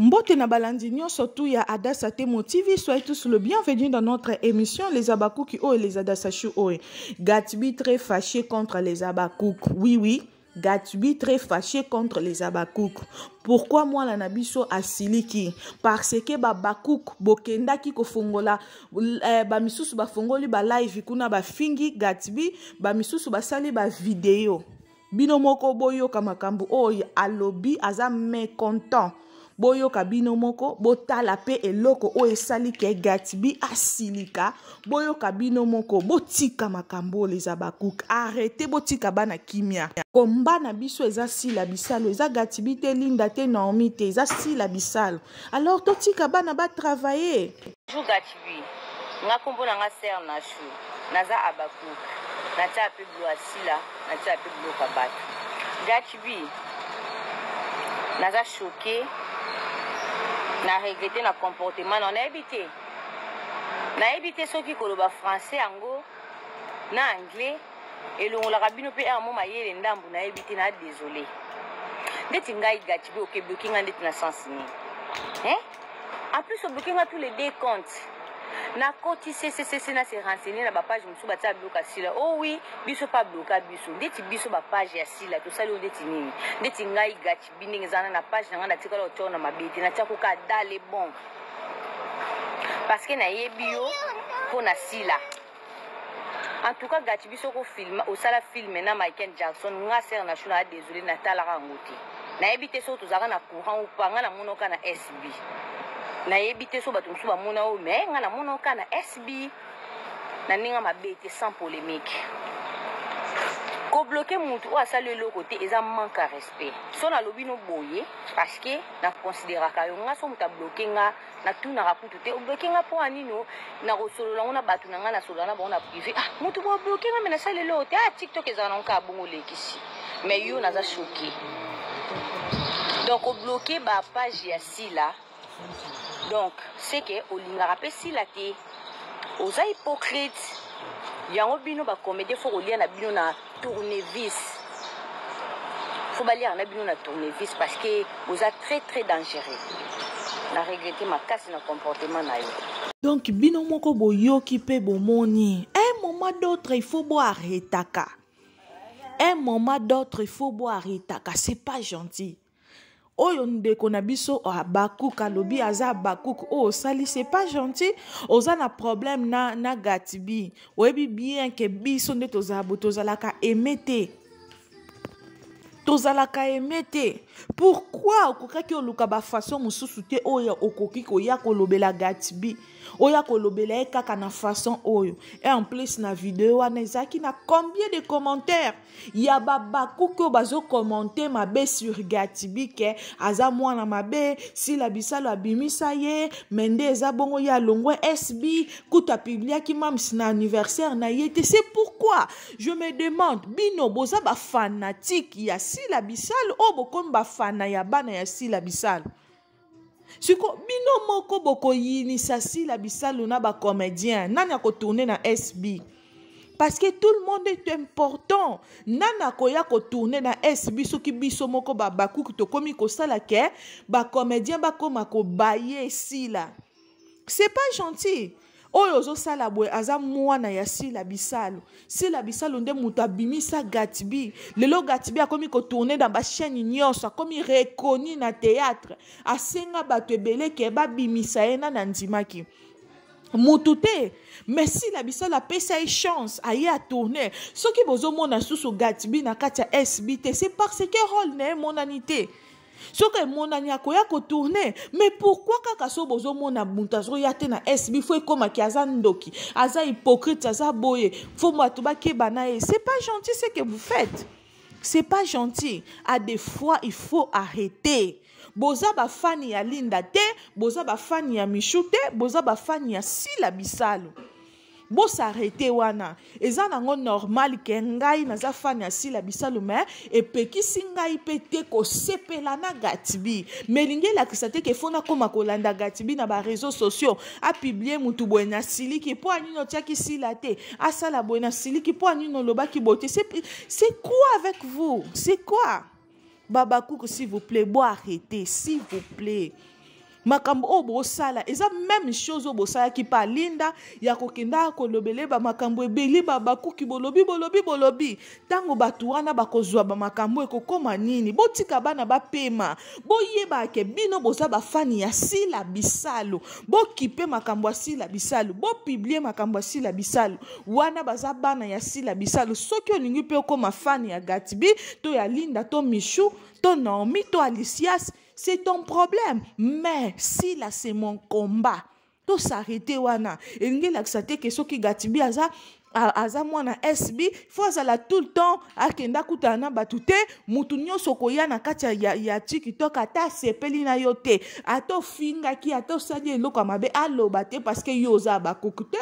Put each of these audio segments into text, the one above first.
Mbote na balandinyo surtout ya Adassa Temo TV, soyez tous le bienvenue dans notre émission Les Abakouk et les Adassachu. Gatsby très fâché contre les Abakouk. Oui, Gatsby très fâché contre les Abakouk. Pourquoi moi la nabiso asiliki? Parce que Babakouk bokenda ki kofongola ba misusu ba fongoli ba live kuna ba fingi Gatsby ba misusu ba sali ba vidéo. Bino moko boyo kamakambu oyo alobi aza mécontent. Boyo kabino moko botala pe eloko o esali ke Gatsby asilika. Boyo kabino moko botika makambo les Abakouk. Arrêtez botika bana kimia. Komba na biso eza sila bisalo eza Gatsby te Linda te Naomi te eza sila bisalo. Alors totika bana ba travailler. Bonjour Gatsby. Nga kombo na nga ser na chou. Naza Abakouk. Na tia pe blo asila, na tia pe blo kabatu. Gatsby. Naza choqué. Na regretté na comportement na évité. Na évité ceux qui koloba français ango na anglais et longola kabino pe amo mayele ndambu na évité na désolé. Ndeti ngai Gatsby ok bloqué nga ndeti na sens ni. En plus on bloqué nga tous les deux comptes. Na koti CCC na se renseigner na ba page musu ba ta bloquer sila. Oh oui, biso pas bloquer biso. Ndeti biso ba page ya sila to sali ndeti nini. Ndeti ngai Gatsby ndingezana na page nga na tikala otona mabeti na tiako ka dale bon. Parce que na yebio pour na sila. En tout cas Gatsby soko film au sala film na Michael Jackson nga ser na shuna désolé na tala ngoti. Na ebité so to zaka na courant ou panga na monoka na SB. Na yebite so bato musu ba mona o mais nga na mona ka na SB na ninga mabete sans polémique ko bloquer mutu o asali le côté eza manque à respect so na lobi no boye parce que na considérer ka yo nga so muta bloquer nga na tuna raputu te o bloquer nga po anino na rosolola ngona bato na nga na solola na bona privé mutu bo bloquer nga mais na sali le côté TikTok eza na nka bongo lekisi mais yo naza choqué donc o bloquer ba page ya sila. Donc, c'est que au lingarape si la té, aux hypocrites, yango bino ba comédie faut relier na bino na tournevis. Faut balier na bino na tournevis parce que vous êtes très dangereux. Na regretter ma casse na comportement na yo. Donc bino moko boyo ki pe bomoni. Un moment d'autre il faut boire retaka. Un moment d'autre il faut boire retaka, c'est pas gentil. Oyo ndeko na biso Abakouk alobi aza Abakouk oh sali c'est pas gentil oza na problème na Gatsby oyebi bien que biso nde tozalaka emete pourquoi okokaki oluka ba façon mususu te oyo okoki koya kolobela Gatsby oya kolobela kaka na façon oyo et en plus na vidéo wana ezaki na combien de commentaires ya Babakouk ko bazo commenter mabe sur Gatsby ke aza mwana mabe si la bisalo abimisa ye mende eza bongo ya longwe SB kuta publia ki mam na anniversaire na yete. C'est pourquoi je me demande bino boza ba fanatique ya si la bisalo o bokom ba fana ya bana ya si la bisalo. Siko bino moko boko yinisa si la bisalo na ba comédien nani ko tourner na SB parce que tout le monde est important. Nana koya ko tourner na SB soki biso moko ba Bakouk to komi ko sala ke ba comédien ba koma ko baye sila. C'est pas gentil. Oyo zo sala boy aza mwana ya sila bisalo nde muta bimisa Gatsby lelo Gatsby akomi ko tourner dans ba chaîne nyonso akomi reconnu na théâtre asenga bato ebele ke ba bimisa ena na ndimaki mutute mais si la bisala pesa une chance aye à tourner ce qui bozo mona susu Gatsby na kati ya SB c'est parce que rôle na monanité. Ce que mon ami a tourner, mais pourquoi kaka so bozo mona muntazo yate na SB faut comme ki aza ndoki, aza hypocrite, aza boye, faut matuba kebana e. C'est pas gentil ce que vous faites. C'est pas gentil. À des fois il faut arrêter. Boza ba fani ya Linda te, boza ba fani ya Michou te, boza ba fani ya Sila Bisalo. Bo s'arrêter wana eza nango normal ke ngai naza fani ya Sila Bisalo mais et pekisi ngai pete ko sepela na Gatsby mais lingi la kisate ke fona koma kolanda Gatsby na ba réseaux sociaux a publier mutu boena siliki po anino tiaki Sila te asala boena siliki po anino lobaki bote. C'est quoi avec vous? C'est quoi? Babakouk s'il vous plaît, bo arrêtez s'il vous plaît. makambo o bosala eza même chose o bosala ki pa linda ya kokenda kolobele ba makambo ebeli bakuki bolobi tango batu wana bakozwa ba makambo ekokoma nini botika bana bapema boyeba ke bino boza bafani ya Sila Bisalu bokipe makambo ya Sila Bisalu bopiblie makambo ya Sila Bisalu wana baza bana ya Sila Bisalu soki olingi pe okoma fani ya Gatbi to ya Linda to Michou to Naomi to Alicias c'est ton problème. Mais si là c'est mon combat, tout s'arrêter wana. Et l'ingé l'accès que ce qui Gatbi aza mwana SB, faut azala tout le temps akenda kutana batute mutunyo sokoya na kati ya TikTok ata sepeli na yote. Ato finga ki ato sadi eloko mabe aloba te parce que yoza bakukute.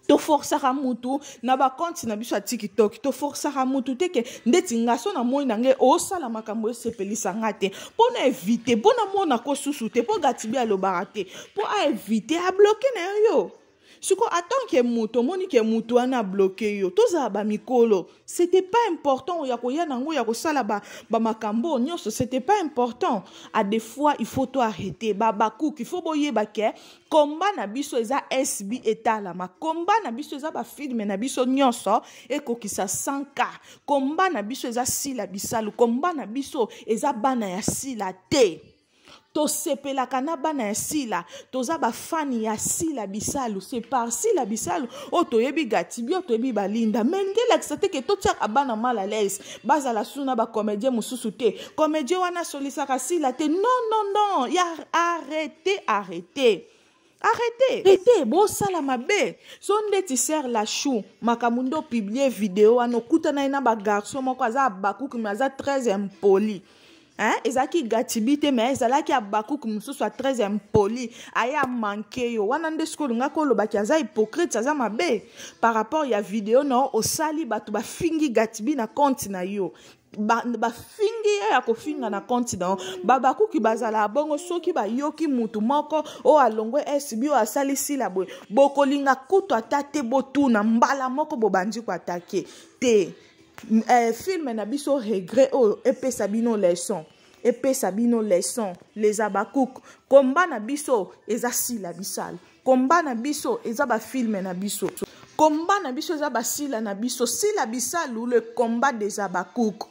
To forçara mutu na ba compte na biso TikTok to forçara mutu te ke ndeti ngaso na moi nange o sala makambo sepelisa ngate pour na éviter pour na mona ko susu te pour Gatbi alobara te pour éviter à bloquer na yo suko attend que mutu moni ke mutu ana bloquer yo to za ba mikolo c'était pas important ya ko ya nango ya ko sala ba makambo nyonso c'était pas important à des fois il faut to arrêter babaku il faut boye ba ke combat na biso eza SB etala ma combat na biso eza ba film na biso nyonso ekokisa 100k combat na biso eza Sila Bisalu combat na biso eza bana ya Sila te to sepela kana bana ya Sila toza ba fani ya Sila Bisalu c'est par Sila Bisalu o to yebi Gatbi o to yebi balinda menge l'accès que to tia bana mal à l'aise baza la suna ba comédien mususu te comédien wana solisaka Sila te non ya arrêtez bo sala mabe sonde ti ser la chou makamundo publier vidéo ano kutana ina ba garçon moko aza bakuki maza très impoli ezaki Gatbi te mais ezalaki abakuki mususu a très impoli aya manke yo wana nde skolo ngako lobaki aza hypocrite aza mabe par rapport ya vidéo no osali batu bafingi Gatbi na compte na yo bafingi ya kofinga na compte na babakuki bazala bongo soki bayoki mutu moko o alongwe SB o asali Sila boy bokolinga kutu atate botuna mbala moko bobandi ko atake te film na biso regret o epesa bino leçon les abakouk combat na biso eza Sila Bisalu combat na biso eza ba film na biso combat na biso eza ba Sila na biso Sila Bisalu le combat des abakouk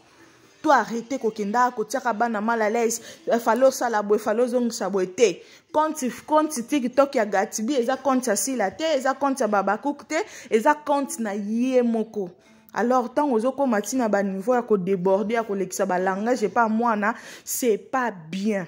to arrêter kokenda kotiaka bana mal à l'aise falo sala boy falo zongisa boy te compte TikTok ya Gatbi eza compte ya Sila te eza compte ya babakouk te eza compte na ye moko. Alors tant aux autres matina ba niveau ya ko déborder ya ko lekisa ba langage pas moi na c'est pas bien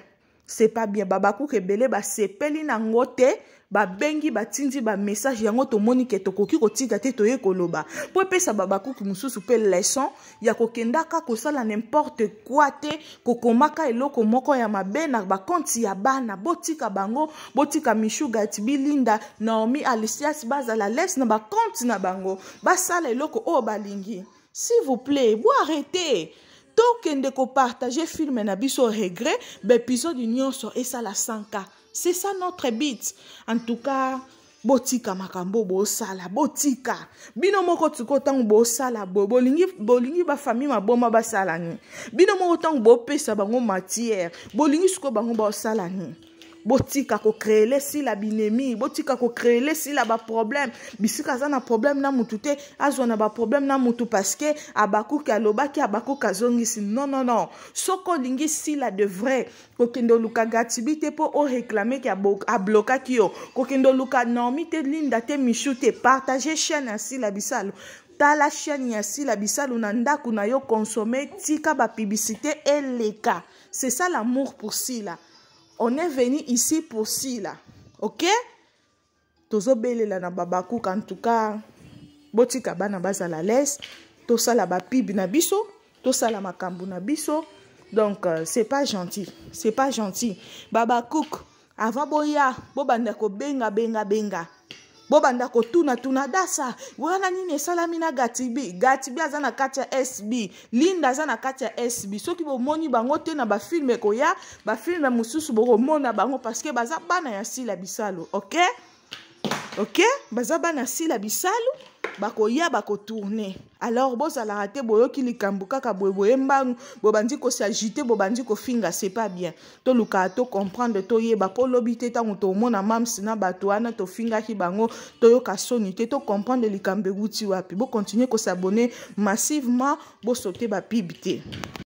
babaku ke belé ba sepeli na ngote ba bengi ba tindi ba message yango to moni ke to koki ko tika te to ye koloba po pesa babaku ki mususu pe leçon ya ko kendaka ko sala n'importe quoi te ko komaka eloko moko ya mabe na ba konti ya bana botika bango botika Michou Gatbi Linda Naomi Alicias bazala laisse na ba konti na bango basala eloko o balingi s'il vous plaît vous arrêtez tokende ko partager film na biso regret l'épisode nyonso et ça la 100k c'est ça notre but en tout cas botika makambo bosala botika bino moko tuko tango bosala bolingi ba famille maboma basala ni bino moko tango bopesa bango matière bolingi suko bango bosala ni botika ko créer Sila binemi botika ko créer Sila ba problème bisika za na problème na mutu te azwa na ba problème na mutu parce que abakuki alobaki abakuki azongisi non soko lingi Sila de vrai kokendo luka Gatbi te po o réclamer ki a bloquaki yo kokendo luka Naomi te Linda te Michou te partager chaîne ya Sila Bisalu tala chaîne ya Sila Bisalu na ndaku na yo consommer tika ba publicité et les cas c'est ça l'amour pour Sila. On est venu ici pour Sila, ok? Tozo belela na babaku en tout cas, botika bana bazala laisse, to sala ba pib na biso, to sala makambu na biso, donc c'est pas gentil, Babakouk, avant boya, bobanda ko benga. Bobanda ko tuna dasa wana nini salami na Gatbi azana kati ya SB Linda azana kati ya SB soki bomoni bango te na ba film ko ya ba film mususu bo mona bango parce que baza bana ya Sila Bisalu ok baza bana Sila Bisalu bakoya bakotourne. Alors bozala te boyoki likambo kaka boye mbangu bobandi ko s'agiter bobandi ko finga, c'est pas bien. To luka to comprendre to yeba po lobité tango to mona mamsi na bato wana to finga ki bango to yoka soni te to comprendre likambe wuti wapi. Bo continuer ko s'abonner massivement bo sauter ba pibité.